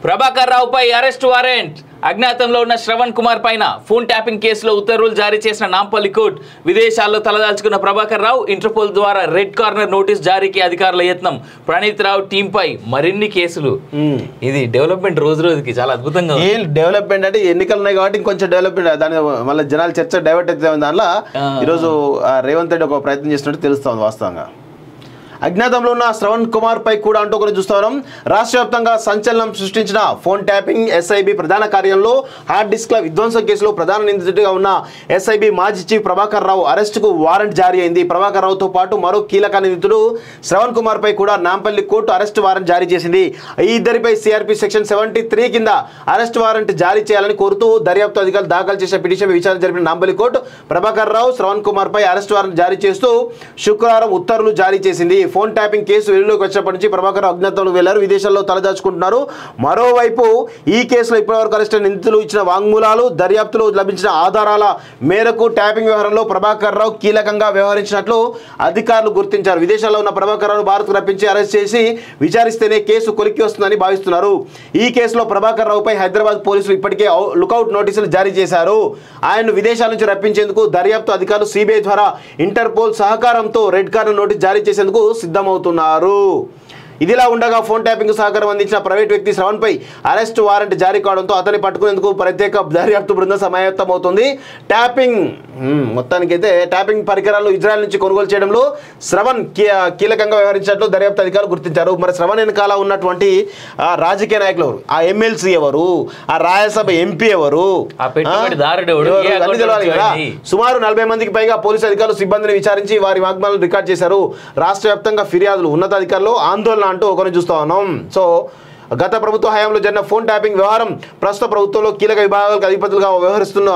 ప్రభాకర్ రావుపై arrest warrant. అజ్ఞాతంలో ఉన్న శ్రవణ్ కుమార్ పైన ఫోన్ ట్యాపింగ్ కేసులో ఉత్తర్వులు జారీ చేసిన నాంపల్లి కోర్టు. విదేశాల్లో తలదాల్చుకున్న ప్రభాకర్ రావు ఇంటర్పోల్ ద్వారా రెడ్ కార్నర్ నోటీస్ జారీకి అధికారుల యత్నం. ప్రణీత్ రావు టీంపై మరిన్ని కేసులు. ఇది డెవలప్మెంట్ రోజు రోజుకి చాలా అద్భుతంగా. ఏం డెవలప్మెంట్ అంటే ఎన్నికలు ఉన్నాయి కాబట్టి ఇంకొంచెం డెవలప్మెంట్, దాని మళ్ళీ జనాలు చర్చ డైవర్ట్ అయితే దానిలో ఈరోజు రేవంత్ రెడ్డి ఒక ప్రయత్నం చేసినట్టు తెలుస్తుంది వాస్తవంగా. అజ్ఞాతంలో ఉన్న శ్రవణ్ కుమార్ పై కూడా అంటూ ఒకరు చూస్తున్నాం. రాష్ట్ర వ్యాప్తంగా సంచలనం సృష్టించిన ఫోన్ ట్యాపింగ్ ఎస్ఐబి ప్రధాన కార్యంలో హార్డ్ డిస్క్ల విధ్వంసం కేసులో ప్రధాన నిందితుడిగా ఉన్న ఎస్ఐబి మాజీ చీఫ్ ప్రభాకర్ రావు అరెస్టుకు వారెంట్ జారీ అయింది. ప్రభాకర్ రావుతో పాటు మరో కీలక నిందితుడు శ్రవణ్ కుమార్ పై కూడా నాంపల్లి కోర్టు అరెస్ట్ వారెంట్ జారీ చేసింది. ఈ ఇద్దరిపై సిఆర్పి సెక్షన్ 73 కింద అరెస్ట్ వారెంట్ జారీ చేయాలని కోరుతూ దర్యాప్తు అధికారులు దాఖలు చేసిన పిటిషన్ విచారణ జరిపిన నాంపల్లి కోర్టు ప్రభాకర్ రావు శ్రవణ్ కుమార్ పై అరెస్ట్ వారెంట్ జారీ చేస్తూ శుక్రవారం ఉత్తర్వులు జారీ చేసింది. ఫోన్ ట్యాపింగ్ కేసు వెలుగులోకి వచ్చినప్పటి నుంచి ప్రభాకర్ అజ్ఞాతంలో వెళ్లారు, విదేశాల్లో తలదాచుకుంటున్నారు. మరోవైపు ఈ కేసులో ఇప్పటివరకు అరెస్ట్ అయిన నిందితులు ఇచ్చిన వాంగ్మూలాలు, దర్యాప్తులో లభించిన ఆధారాల మేరకు ట్యాపింగ్ వ్యవహారంలో ప్రభాకర్ రావు కీలకంగా వ్యవహరించినట్లు అధికారులు గుర్తించారు. విదేశాల్లో ఉన్న ప్రభాకర్ రావు భారత్కు రప్పించి అరెస్ట్ చేసి విచారిస్తేనే కేసు కొలిక్కి వస్తుందని భావిస్తున్నారు. ఈ కేసులో ప్రభాకర్ రావుపై హైదరాబాద్ పోలీసులు ఇప్పటికే లుకౌట్ నోటీసులు జారీ చేశారు. ఆయన్ను విదేశాల నుంచి రప్పించేందుకు దర్యాప్తు అధికారులు సిబిఐ ద్వారా ఇంటర్పోల్ సహకారంతో రెడ్ కార్నర్ నోటీస్ జారీ చేసేందుకు సిద్ధమవుతున్నారు. ఇదిలా ఉండగా ఫోన్ ట్యాపింగ్ సహకారం అందించిన ప్రైవేట్ వ్యక్తి శ్రవణ్పై అరెస్ట్ వారెంట్ జారీ కావడంతో అతన్ని పట్టుకునేందుకు ప్రత్యేక దర్యాప్తు బృందం సమాయత్తమవుతుంది. మొత్తానికైతే ట్యాపింగ్ పరికరాలు ఇజ్రాయెల్ నుంచి కొనుగోలు చేయడంలో శ్రవణ్ కీలకంగా వ్యవహరించినట్లు దర్యాప్తు అధికారులు గుర్తించారు. మరి శ్రవణ్ వెనకాల ఉన్నటువంటి రాజకీయ నాయకులు ఎవరు, ఆ ఎమ్మెల్సీ ఎవరు, ఆ రాజ్యసభ ఎంపీ ఎవరు, సుమారు 40 మందికి పైగా పోలీసు అధికారులు సిబ్బందిని విచారించి వారి వాగ్దానాలు రికార్డ్ చేశారు. రాష్ట్ర వ్యాప్తంగా ఫిర్యాదులు, ఉన్నతాధికారులు ఆందోళన అంటూ ఒకరిని చూస్తా ఉన్నాం. సో గత ప్రభుత్వ హయాంలో జరిగిన ఫోన్ ట్యాపింగ్ వ్యవహారం ప్రస్తుత ప్రభుత్వంలో కీలక విభాగాలకు అధిపతులుగా వ్యవహరిస్తున్న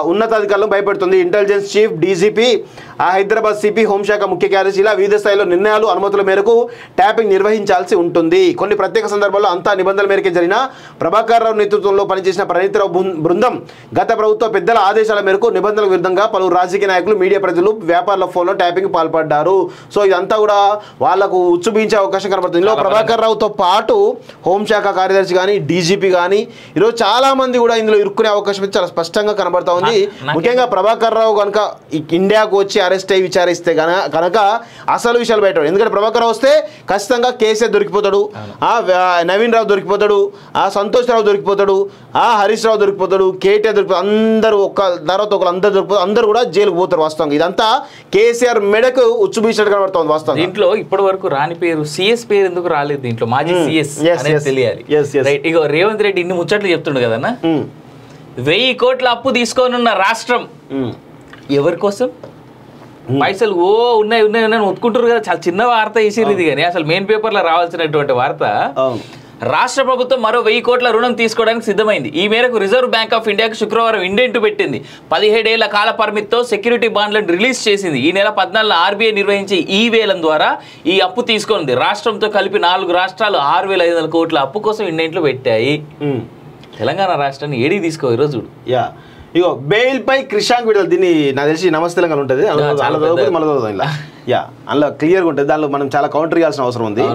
ఉన్నతాధికారులను భయపెడుతుంది. Intelligence chief, DGP, Hyderabad CP, హోంశాఖ ముఖ్య కార్యదర్శి ఇలా వివిధ స్థాయిలో నిర్ణయాలు, అనుమతుల మేరకు ట్యాపింగ్ నిర్వహించాల్సి ఉంటుంది. కొన్ని ప్రత్యేక సందర్భాల్లో అంతా నిబంధనల మేరకే జరిగిన ప్రభాకర్ రావు నేతృత్వంలో పనిచేసిన ప్రణీత్ రావు బృందం గత ప్రభుత్వ పెద్దల ఆదేశాల మేరకు నిబంధనలకు విరుద్ధంగా పలువురు రాజకీయ నాయకులు, మీడియా ప్రజలు, వ్యాపారుల ఫోన్లో ట్యాపింగ్ పాల్పడ్డారు. సో ఇదంతా కూడా వాళ్లకు ఉచ్చుబించే అవకాశం కనబడుతుంది. ఇందులో ప్రభాకర్ రావుతో పాటు హోంశాఖ కార్యదర్శి కానీ, డీజీపీ కానీ ఈరోజు చాలా మంది కూడా ఇందులో ఇరుక్కునే అవకాశం చాలా స్పష్టంగా కనబడతా ఉంది. ముఖ్యంగా ప్రభాకర్ రావు కనుక ఇండియాకు వచ్చి అరెస్ట్ అయ్యి విచారిస్తే కనుక అసలు విషయాలు బయట. ఎందుకంటే ప్రభాకర్ రావు వస్తే ఖచ్చితంగా కేసీఆర్ దొరికిపోతాడు, నవీన్ రావు దొరికిపోతాడు, సంతోష్ రావు దొరికిపోతాడు, హరీష్ రావు దొరికిపోతాడు, కేటీఆర్ దొరికిపోతాడు, అందరూ ఒక తర్వాత ఒకరు అందరు దొరికిపోతారు, అందరూ కూడా జైలుకు పోతారు. వాస్తవంగా ఇదంతా కేసీఆర్ మెడకు ఉచ్చుబీసినట్టు కనబడుతుంది. వాస్తవం దీంట్లో ఇప్పటి వరకు రాని పేరు సిఎస్ పేరు ఎందుకు రాలేదు? దీంట్లో మాజీ సిఎస్ తెలియాలి. ఇగో రేవంత్ రెడ్డి ఇన్ని ముచ్చట్లు చెప్తుండు కదన్నా, 1000 కోట్ల అప్పు తీసుకోనున్న రాష్ట్రం ఎవరి కోసం? పైసలు ఉన్నాయి ఉన్నాయి ఉన్నాయి ఒత్తుకుంటారు కదా, చాలా చిన్న వార్త వేసిరు ఇది. కానీ అసలు మెయిన్ పేపర్లో రావాల్సినటువంటి వార్త, రాష్ట్ర ప్రభుత్వం మరో 1000 కోట్ల రుణం తీసుకోవడానికి సిద్ధమైంది. ఈ మేరకు రిజర్వ్ బ్యాంక్ ఆఫ్ ఇండియాకు శుక్రవారం ఇండెంట్ పెట్టింది. 17 ఏళ్ల కాల పరిమితితో సెక్యూరిటీ బాండ్లను రిలీజ్ చేసింది. ఈ నెల 14 ఆర్బీఐ నిర్వహించే ఈ వేలం ద్వారా ఈ అప్పు తీసుకుంది. రాష్ట్రంతో కలిపి 4 రాష్ట్రాలు 6500 కోట్ల అప్పు కోసం ఇండెంట్లు పెట్టాయి. తెలంగాణ రాష్ట్రాన్ని ఏడికి తీసుకో ఈరోజు. ఇగో బెయిల్ పై క్రిషాంక్ విడుదల. దీన్ని నాకు తెలిసి నమస్తే తెలంగాణ ఉంటుంది, అందులో క్లియర్గా ఉంటుంది. దానిలో మనం చాలా కౌంటర్ ఇవ్వాల్సిన అవసరం ఉంది.